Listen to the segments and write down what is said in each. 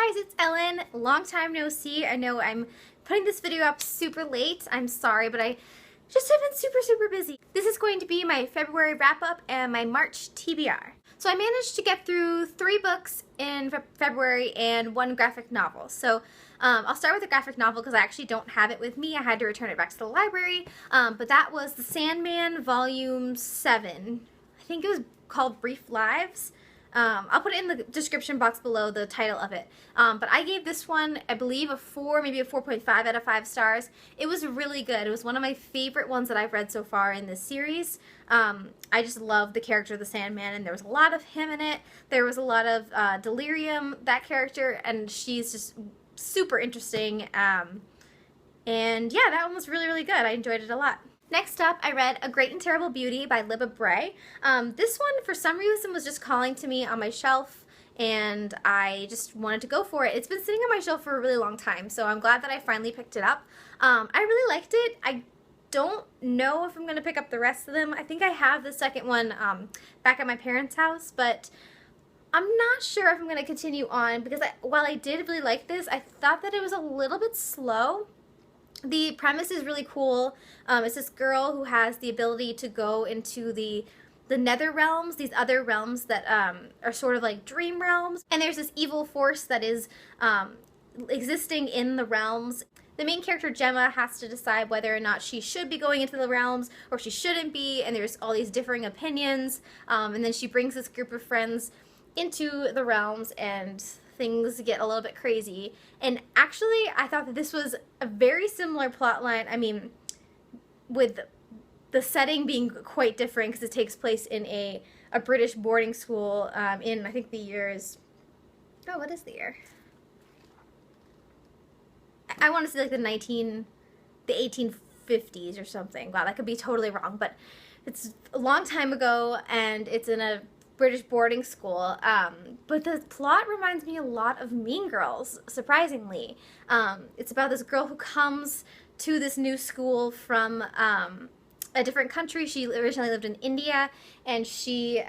Hey guys, it's Ellen. Long time no see. I know I'm putting this video up super late. I'm sorry, but I just have been super busy. This is going to be my February wrap-up and my March TBR. So I managed to get through 3 books in February and 1 graphic novel. So I'll start with the graphic novel because I actually don't have it with me. I had to return it back to the library. But that was the Sandman Volume 7. I think it was called Brief Lives. I'll put it in the description box below, the title of it. But I gave this one, I believe, a 4, maybe a 4.5 out of 5 stars. It was really good. It was one of my favorite ones that I've read so far in this series. I just love the character of the Sandman, and there was a lot of him in it. There was a lot of Delirium, that character, and she's just super interesting. And yeah, that one was really good. I enjoyed it a lot. Next up, I read A Great and Terrible Beauty by Libba Bray. This one, for some reason, was just calling to me on my shelf, and I just wanted to go for it. It's been sitting on my shelf for a really long time, so I'm glad that I finally picked it up. I really liked it. I don't know if I'm going to pick up the rest of them. I think I have the second one back at my parents' house, but I'm not sure if I'm going to continue on, because while I did really like this, I thought that it was a little bit slow. The premise is really cool. It's this girl who has the ability to go into the nether realms, these other realms that are sort of like dream realms. And there's this evil force that is existing in the realms. The main character, Gemma, has to decide whether or not she should be going into the realms or she shouldn't be, and there's all these differing opinions. And then she brings this group of friends into the realms, and things get a little bit crazy. And actually, I thought that this was a very similar plot line. I mean, with the setting being quite different, because it takes place in a British boarding school in, I think, the years... Oh, what is the year? I want to say like the 1850s or something. Wow, that could be totally wrong, but it's a long time ago, and it's in a British boarding school, but the plot reminds me a lot of Mean Girls, surprisingly. It's about this girl who comes to this new school from a different country. She originally lived in India, and she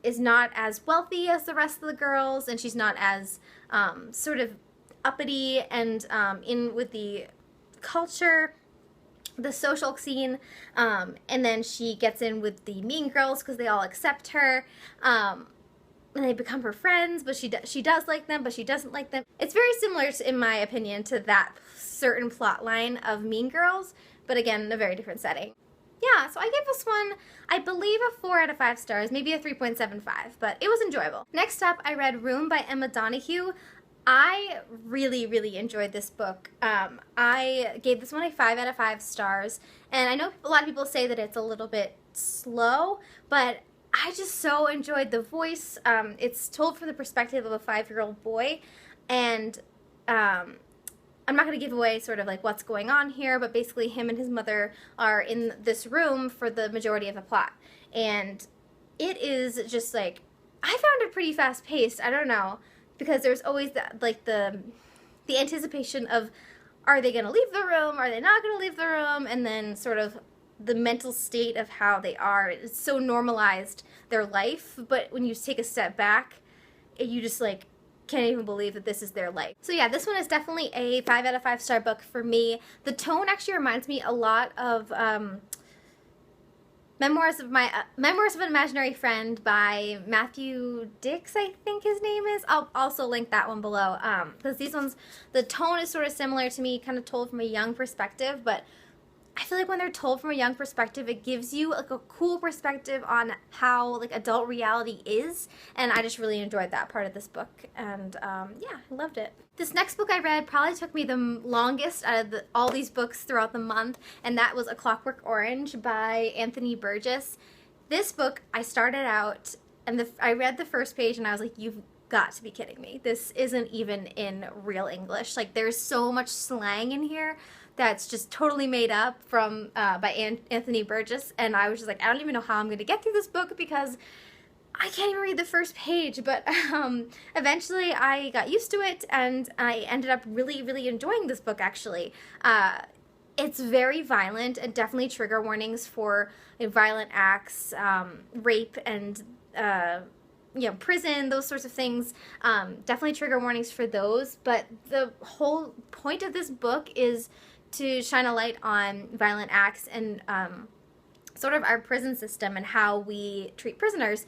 is not as wealthy as the rest of the girls, and she's not as sort of uppity and in with the culture, the social scene, and then she gets in with the mean girls because they all accept her, and they become her friends, but she does like them, but she doesn't like them. It's very similar, in my opinion, to that certain plot line of Mean Girls, but again, in a very different setting. Yeah, so I gave this one, I believe, a 4 out of 5 stars, maybe a 3.75, but it was enjoyable. Next up, I read Room by Emma Donohue. I really enjoyed this book. I gave this one a 5 out of 5 stars, and I know a lot of people say that it's a little bit slow, but I just so enjoyed the voice. It's told from the perspective of a 5-year-old boy, and I'm not going to give away sort of like what's going on here, but basically him and his mother are in this room for the majority of the plot, and it is just like, I found it pretty fast-paced. I don't know, because there's always the anticipation of, are they going to leave the room, are they not going to leave the room, and then sort of the mental state of how they are. It's so normalized, their life, but when you take a step back, you just like can't even believe that this is their life. So yeah, this one is definitely a 5 out of 5 star book for me. The tone actually reminds me a lot of Memoirs of an Imaginary Friend by Matthew Dix, I think his name is. I'll also link that one below, because these ones, the tone is sort of similar to me, kind of told from a young perspective, but I feel like when they're told from a young perspective, it gives you like a cool perspective on how like adult reality is, and I just really enjoyed that part of this book, and yeah, I loved it. This next book I read probably took me the longest out of all these books throughout the month, and that was A Clockwork Orange by Anthony Burgess. This book, I started out, and I read the first page, and I was like, you've got to be kidding me. This isn't even in real English. Like, there's so much slang in here that's just totally made up from by Anthony Burgess, and I was just like, I don't even know how I'm going to get through this book because I can't even read the first page, but eventually I got used to it, and I ended up really enjoying this book, actually. It's very violent, and definitely trigger warnings for violent acts, rape, and you know, prison, those sorts of things. Definitely trigger warnings for those, but the whole point of this book is to shine a light on violent acts and sort of our prison system and how we treat prisoners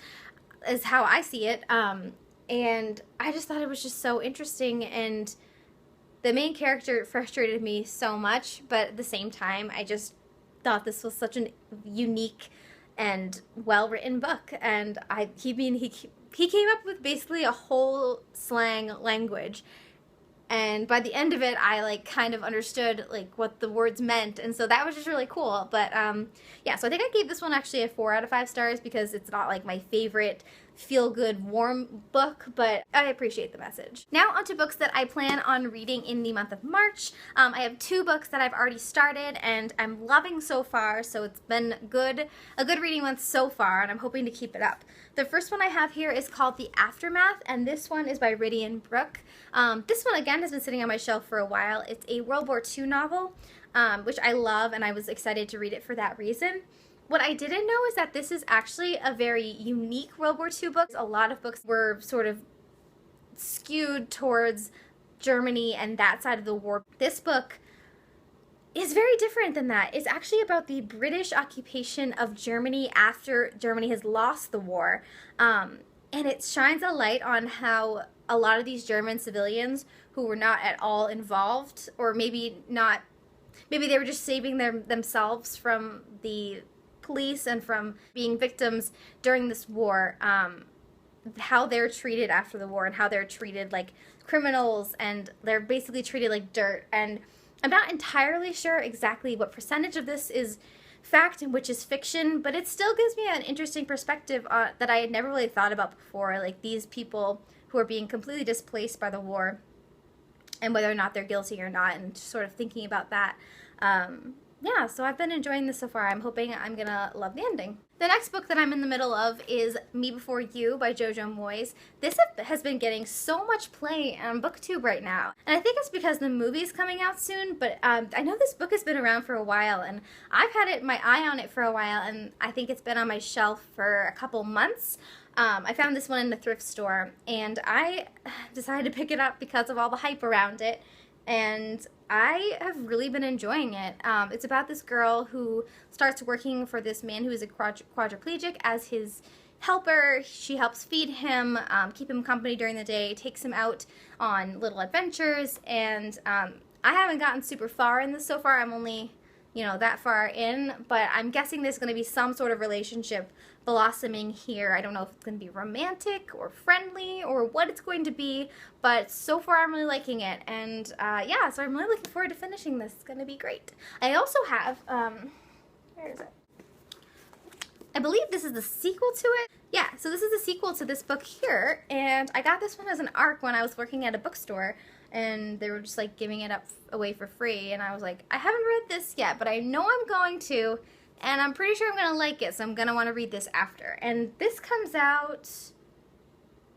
is how I see it. And I just thought it was just so interesting, and the main character frustrated me so much, but at the same time, I just thought this was such a unique and well-written book. And he came up with basically a whole slang language, and by the end of it, I like kind of understood like what the words meant, and so that was just really cool. But yeah, so I think I gave this one actually a 4 out of 5 stars because it's not like my favorite feel-good warm book, but I appreciate the message. Now onto books that I plan on reading in the month of March. I have 2 books that I've already started and I'm loving so far, so it's been a good reading month so far, and I'm hoping to keep it up. The first one I have here is called The Aftermath, and this one is by Rhidian Brook. This one again has been sitting on my shelf for a while. It's a World War II novel, which I love, and I was excited to read it for that reason. What I didn't know is that this is actually a very unique World War II book. A lot of books were sort of skewed towards Germany and that side of the war. This book is very different than that. It's actually about the British occupation of Germany after Germany has lost the war. And it shines a light on how a lot of these German civilians who were not at all involved, or maybe they were just saving themselves from the police and from being victims during this war, how they're treated after the war and how they're treated like criminals, and they're basically treated like dirt. And I'm not entirely sure exactly what percentage of this is fact and which is fiction, but it still gives me an interesting perspective that I had never really thought about before, like these people who are being completely displaced by the war and whether or not they're guilty or not, and just sort of thinking about that. Yeah, so I've been enjoying this so far. I'm hoping I'm gonna love the ending. The next book that I'm in the middle of is Me Before You by JoJo Moyes. This has been getting so much play on BookTube right now. And I think it's because the movie's coming out soon, but I know this book has been around for a while, and I've had my eye on it for a while, and I think it's been on my shelf for a couple months. I found this one in the thrift store, and I decided to pick it up because of all the hype around it. And I have really been enjoying it. It's about this girl who starts working for this man who is a quadriplegic as his helper. She helps feed him, keep him company during the day, takes him out on little adventures, and I haven't gotten super far in this so far. I'm only, that far in, but I'm guessing there's going to be some sort of relationship blossoming here. I don't know if it's going to be romantic or friendly or what it's going to be, but so far I'm really liking it, and yeah, so I'm really looking forward to finishing this. It's going to be great. I also have, where is it? I believe this is the sequel to it. Yeah, so this is the sequel to this book here, and I got this one as an ARC when I was working at a bookstore, and they were just like giving it away for free, and I was like, I haven't read this yet, but I know I'm going to, and I'm pretty sure I'm going to like it, so I'm going to want to read this after. And this comes out,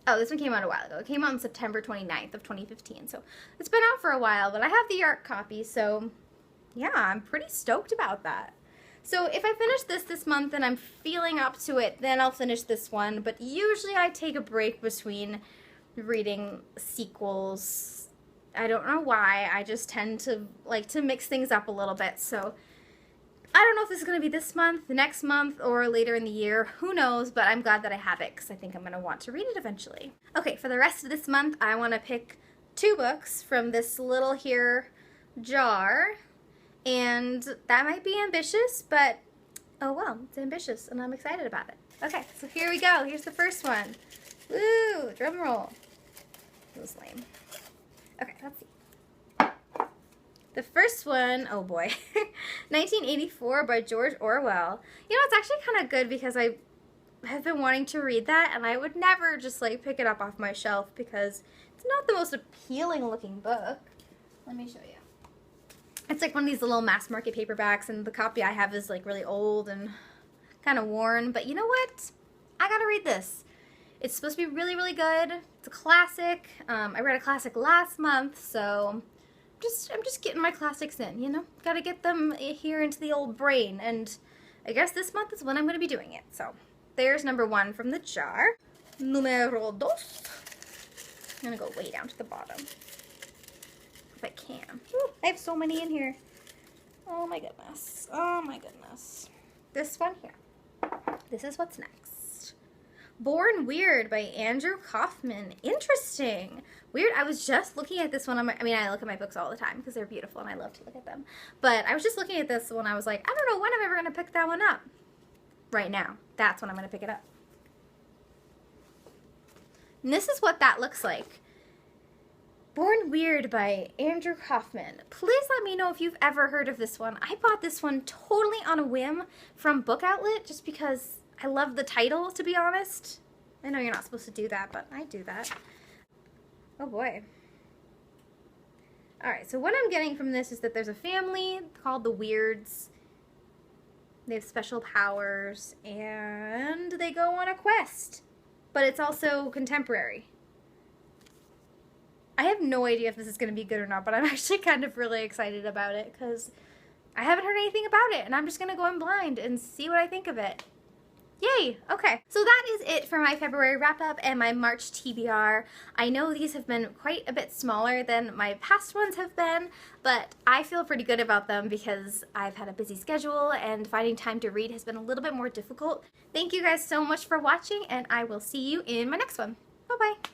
oh, this one came out a while ago. It came out on September 29th of 2015, so it's been out for a while, but I have the ARC copy, so yeah, I'm pretty stoked about that. So if I finish this month and I'm feeling up to it, then I'll finish this one, but usually I take a break between reading sequels. I don't know why, I just tend to like to mix things up a little bit, so I don't know if this is going to be this month, the next month, or later in the year. Who knows, but I'm glad that I have it because I think I'm going to want to read it eventually. Okay, for the rest of this month, I want to pick 2 books from this little here jar, and that might be ambitious, but oh well, it's ambitious, and I'm excited about it. Okay, so here we go. Here's the first one. Woo! Drum roll. That was lame. Okay, let's see. The first one, oh boy, 1984 by George Orwell. It's actually kind of good because I have been wanting to read that, and I would never just like pick it up off my shelf because it's not the most appealing looking book. Let me show you. It's like one of these little mass market paperbacks, and the copy I have is like really old and kind of worn, but you know what? I gotta read this. It's supposed to be really, really good. It's a classic. I read a classic last month, so I'm just getting my classics in, Gotta get them here into the old brain, and I guess this month is when I'm gonna be doing it. So there's number 1 from the jar. Numero dos. I'm gonna go way down to the bottom. If I can. Ooh, I have so many in here. Oh my goodness. Oh my goodness. This one here. This is what's next. Born Weird by Andrew Kaufman. Interesting. Weird. I was just looking at this one on my, I mean, I look at my books all the time because they're beautiful and I love to look at them. But I was just looking at this one. I was like, I don't know when I'm ever going to pick that one up. Right now. That's when I'm going to pick it up. And this is what that looks like. Born Weird by Andrew Kaufman. Please let me know if you've ever heard of this one. I bought this one totally on a whim from Book Outlet just because I love the title, to be honest. I know you're not supposed to do that, but I do that. Oh boy. Alright, so what I'm getting from this is that there's a family called the Weirds. They have special powers, and they go on a quest. But it's also contemporary. I have no idea if this is going to be good or not, but I'm actually kind of really excited about it because I haven't heard anything about it, and I'm just going to go in blind and see what I think of it. Yay! Okay, so that is it for my February wrap-up and my March TBR. I know these have been quite a bit smaller than my past ones have been, but I feel pretty good about them because I've had a busy schedule and finding time to read has been a little bit more difficult. Thank you guys so much for watching, and I will see you in my next one. Bye-bye!